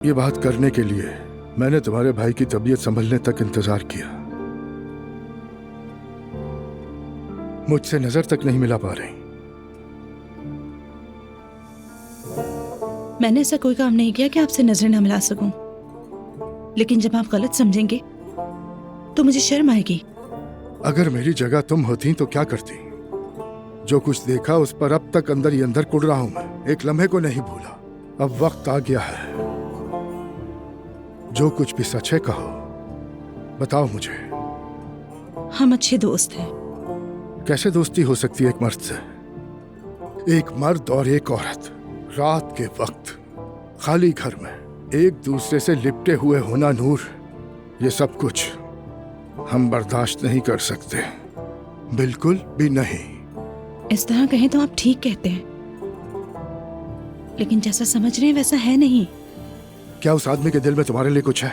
ये बात करने के लिए मैंने तुम्हारे भाई की तबीयत संभलने तक इंतजार किया। मुझसे नजर तक नहीं मिला पा रही। मैंने ऐसा कोई काम नहीं किया कि आपसे नजर न मिला सकूं, लेकिन जब आप गलत समझेंगे तो मुझे शर्म आएगी। अगर मेरी जगह तुम होती तो क्या करती? जो कुछ देखा उस पर अब तक अंदर ही अंदर कुड़ रहा हूं मैं। एक लम्हे को नहीं भूला। अब वक्त आ गया है। जो कुछ भी सच है कहो, बताओ मुझे। हम अच्छे दोस्त हैं। कैसे दोस्ती हो सकती है एक मर्द से? एक मर्द और एक औरत रात के वक्त खाली घर में एक दूसरे से लिपटे हुए होना, नूर, ये सब कुछ हम बर्दाश्त नहीं कर सकते, बिल्कुल भी नहीं। इस तरह कहें तो आप ठीक कहते हैं, लेकिन जैसा समझ रहे हैं वैसा है नहीं। क्या उस आदमी के दिल में तुम्हारे लिए कुछ है?